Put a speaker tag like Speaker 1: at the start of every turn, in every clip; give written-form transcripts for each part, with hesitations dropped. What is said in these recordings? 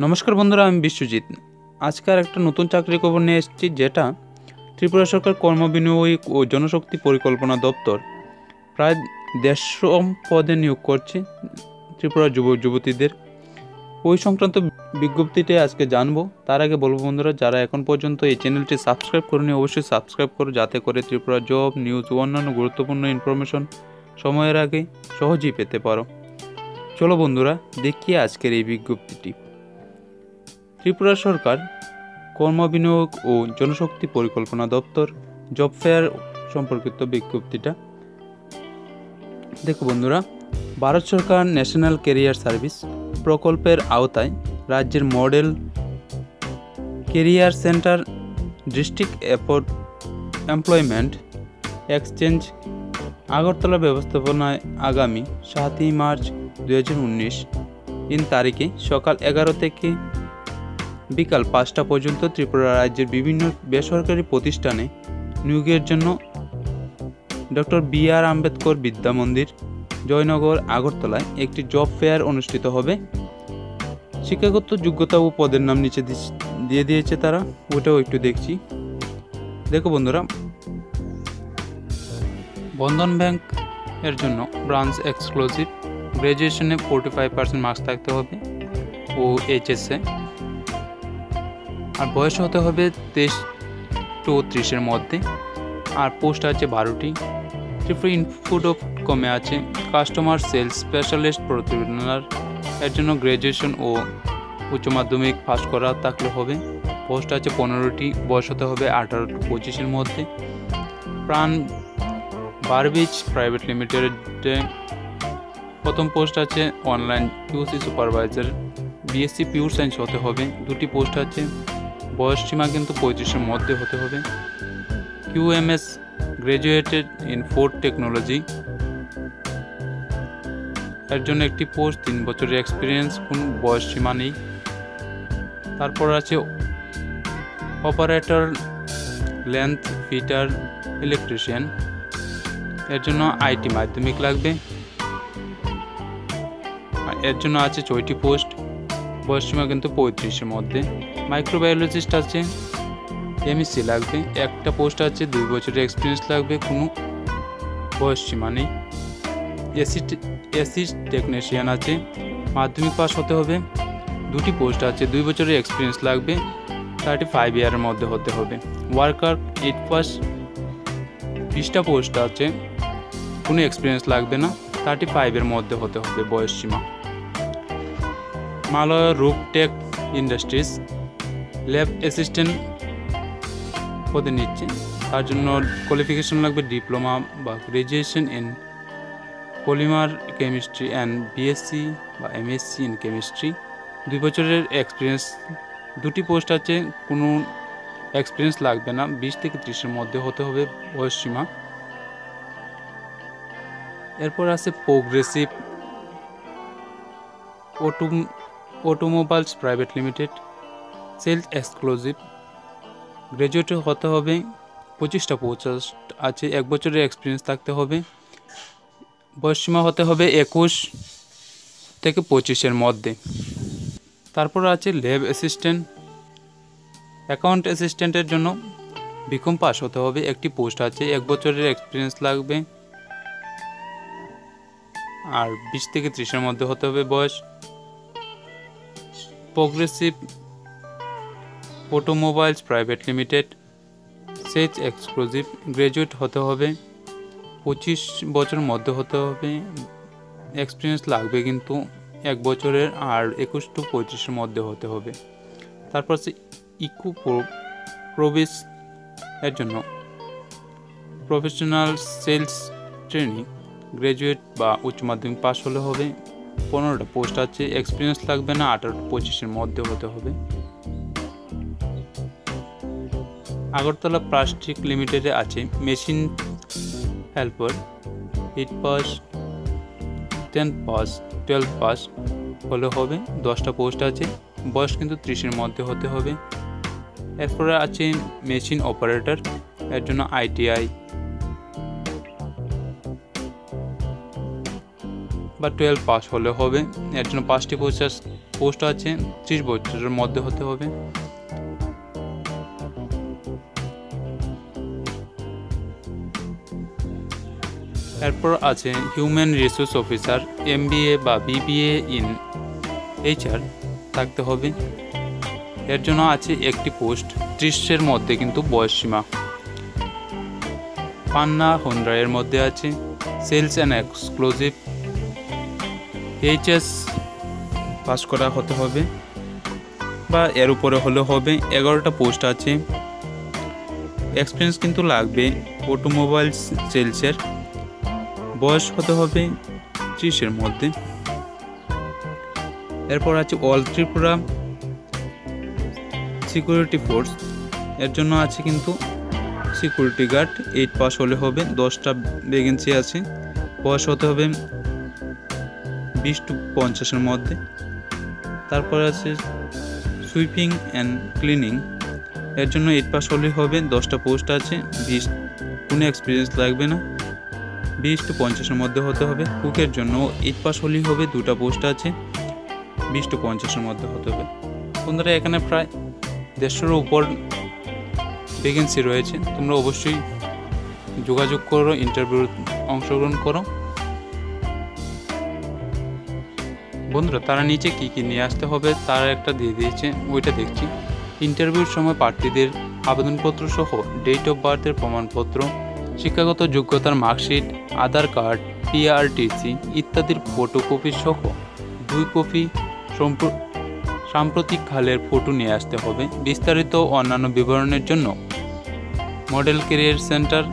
Speaker 1: নমস্কার বন্ধুরা, আমি বিশ্বজিৎ। আজকের একটা নতুন চাকরি খবর নিয়ে এসেছি, যেটা ত্রিপুরা সরকার কর্মবিনিয়োগ ও জনশক্তি পরিকল্পনা দপ্তর প্রায় 150 পদে নিয়োগ করছে ত্রিপুরা যুবতীদের। ওই সংক্রান্ত বিজ্ঞপ্তিটি আজকে জানবো। তার আগে বলবো বন্ধুরা, যারা এখন পর্যন্ত এই চ্যানেলটি সাবস্ক্রাইব করেনি অবশ্যই সাবস্ক্রাইব করো, যাতে করে ত্রিপুরা জব নিউজ ও অন্যান্য গুরুত্বপূর্ণ ইনফরমেশন সময়ের আগে সহজেই পেতে পারো। চলো বন্ধুরা, দেখি আজকের এই বিজ্ঞপ্তিটি। ত্রিপুরা সরকার কর্মবিনিয়োগ ও জনশক্তি পরিকল্পনা দপ্তর জব ফেয়ার সম্পর্কিত বিজ্ঞপ্তিটা দেখো বন্ধুরা। ভারত সরকার ন্যাশনাল ক্যারিয়ার সার্ভিস প্রকল্পের আওতায় রাজ্যের model career centre district employment exchange Agartala ব্যবস্থাপনায় আগামী 7 মার্চ 2019 তারিখে সকাল 11 থেকে বিকাল 5টা পর্যন্ত ত্রিপুরা রাজ্যের বিভিন্ন বেসরকারি প্রতিষ্ঠানে নিয়োগের জন্য ডক্টর বি.আর. আম্বেদকর বিদ্যা মন্দির, জয়নগর, আগরতলায় একটি জব ফেয়ার অনুষ্ঠিত হবে। শিক্ষাগত যোগ্যতা ও পদের নাম নিচে দিয়ে দিয়েছে তারা, ওটাও একটু দেখছি। দেখো বন্ধুরা, বন্ধন ব্যাংক এর জন্য ব্রাঞ্চ এক্সক্লুসিভ গ্র্যাজুয়েশনে 45% মার্কস থাকতে হবে ও এইচএসে, আর বয়স হতে হবে 23 to 30 মধ্যে, আর পোস্ট আছে 12টি। ত্রিপুরা ইনফোডকমে আছে কাস্টমার সেলস স্পেশালিস্ট প্রতিনিধি, এর জন্য গ্র্যাজুয়েশন ও উচ্চ মাধ্যমিক পাস করা থাকলে হবে। পোস্ট আছে 15টি, বয়স হতে হবে 18 to 25 মধ্যে। প্রাণ বারবিচ প্রাইভেট লিমিটেডে প্রথম পোস্ট আছে online QC supervisor, BSc pure science হতে হবে। 2টি পোস্ট আছে, বয়স সীমা কিন্তু 35 মধ্যে হতে হবে। QMS graduated in food technology, এর জন্য একটি পোস্ট, 3 বছরের এক্সপিরিয়েন্স, কোনো বয়স সীমা নেই। তারপর আছে অপারেটর লেন্থ ফিটার ইলেকট্রিশিয়ান, এর জন্য আইটি মাধ্যমিক লাগবে। এর জন্য আছে 6টি পোস্ট, বয়স সীমা কিন্তু 35 মধ্যে। মাইক্রোবায়োলজিস্ট আছে, এমএসসি লাগবে, একটা পোস্ট আছে, 2 বছরের এক্সপিরিয়েন্স লাগবে, কোনো বয়স সীমা নেই। এসি টেকনিশিয়ান আছে, মাধ্যমিক পাস হতে হবে, 2টি পোস্ট আছে, 2 বছরের এক্সপিরিয়েন্স লাগবে, 35 ইয়ারের মধ্যে হতে হবে। ওয়ার্কার 8 পাস, 20টা পোস্ট আছে, কোনো এক্সপিরিয়েন্স লাগবে না, 35 মধ্যে হতে হবে বয়স সীমা। মালয় রূপটেক ইন্ডাস্ট্রিজ ল্যাব অ্যাসিস্ট্যান্ট পদে নিচ্ছে, তার জন্য কোয়ালিফিকেশন লাগবে ডিপ্লোমা বা graduation in polymer chemistry and BSc বা এমএসসি ইন কেমিস্ট্রি, 2 বছরের এক্সপিরিয়েন্স। 2টি পোস্ট আছে, কোনো এক্সপিরিয়েন্স লাগবে না, 20 থেকে 30 মধ্যে হতে হবে বয়স সীমা। এরপর আছে progressive automobiles private limited sales exclusive, graduate হতে হবে, 25টা পোস্ট আছে, 1 বছরের এক্সপিরিয়েন্স থাকতে হবে, বয়স সীমা হতে হবে 21 থেকে 25 মধ্যে। তারপর আছে ল্যাব অ্যাসিস্ট্যান্ট, অ্যাকাউন্ট অ্যাসিস্ট্যান্টের জন্য বিকম পাস হতে হবে, একটি পোস্ট আছে, 1 বছরের এক্সপিরিয়েন্স লাগবে, আর 20 থেকে 30 মধ্যে হতে হবে বয়স। Progressive automobiles private limited sales exclusive, graduate হতে হবে, 25 বছর মধ্যে হতে হবে, এক্সপিরিয়েন্স লাগবে কিন্তু 1 বছরের, আর 21 to 35 মধ্যে হতে হবে। তারপর আছে ইকো প্রোভিস, এর জন্য প্রফেশনাল সেলস ট্রেনিং, গ্র্যাজুয়েট বা উচ্চ মাধ্যমিক পাস হলে হবে, 15টা পোস্ট আছে, এক্সপিরিয়েন্স লাগবে না, 18 to 25 মধ্যে হতে হবে। আগরতলা প্লাস্টিক লিমিটেডে আছে machine helper, 8 pass, 10 pass, 12 pass হলে হবে, 10টা পোস্ট আছে, বয়স কিন্তু 30 মধ্যে হতে হবে। এরপরে আছে মেশিন অপারেটর, এর জন্য ITI বা 12 পাস হলে হবে, এর জন্য 5টি পোস্ট পোস্ট আছে 30 বছরের মধ্যে হতে হবে। এরপর আছে হিউম্যান রিসোর্স অফিসার, MBA বা BBA ইন HR থাকতে হবে। এর জন্য আছে একটি পোস্ট, 30-এর মধ্যে কিন্তু বয়সসীমা। পান্না হুন্ডাইয়ের মধ্যে আছে sales and exclusive, HS pass করা হতে হবে বা এর উপরে হলে হবে। 11টা পোস্ট আছে, এক্সপিরিয়েন্স কিন্তু লাগবে অটোমোবাইল সেলসের, বয়স হতে হবে 30-এর মধ্যে। এরপর আছে অল ত্রিপুরা সিকিউরিটি ফোর্স, এর জন্য আছে কিন্তু সিকিউরিটি গার্ড, 8 পাস হলে হবে। 10টা ভ্যাকেন্সি আছে, বয়স হতে হবে 20 to 50-এর মধ্যে। তারপর আছে সুইপিং অ্যান্ড ক্লিনিং, এর জন্য 8 পাস হলেই হবে। 10টা পোস্ট আছে, কোনো এক্সপিরিয়েন্স লাগবে না, 20 to 50-এর মধ্যে হতে হবে। কুকের জন্য 8 পাস হলেই হবে, 2টা পোস্ট আছে, 20 to 50-এর মধ্যে হতে হবে। বন্ধুরা, এখানে প্রায় 150-এর উপর ভ্যাকেন্সি রয়েছে, তোমরা অবশ্যই যোগাযোগ করো, ইন্টারভিউ অংশগ্রহণ করো। বন্ধুরা, তারা নিচে কি কি নিয়ে আসতে হবে তার একটা দিয়ে দিয়েছে, ওইটা দেখছি। ইন্টারভিউর সময় প্রার্থীদের আবেদনপত্র সহ ডেট অফ বার্থের প্রমাণপত্র, শিক্ষাগত যোগ্যতার মার্কশিট, আধার কার্ড, PRTC ইত্যাদির ফটোকপি সহ 2 কপি সাম্প্রতিক কালের ফটো নিয়ে আসতে হবে। বিস্তারিত অন্যান্য বিবরণের জন্য model career centre,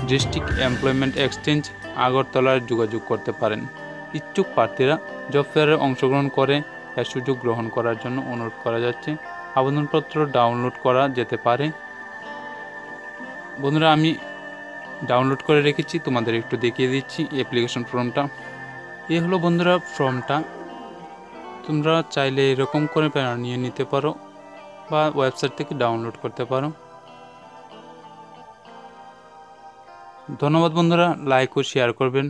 Speaker 1: district employment exchange, আগরতলার যোগাযোগ করতে পারেন। ইচ্ছুক প্রার্থীরা জব ফেয়ারে অংশগ্রহণ করে এর সুযোগ গ্রহণ করার জন্য অনুরোধ করা যাচ্ছে। আবেদনপত্র ডাউনলোড করা যেতে পারে। বন্ধুরা, আমি ডাউনলোড করে রেখেছি, তোমাদের একটু দেখিয়ে দিচ্ছি অ্যাপ্লিকেশন ফর্মটা। এই হলো বন্ধুরা ফর্মটা, তোমরা চাইলে এরকম করে নিয়ে নিতে পারো বা ওয়েবসাইট থেকে ডাউনলোড করতে পারো। ধন্যবাদ বন্ধুরা, লাইক ও শেয়ার করবেন।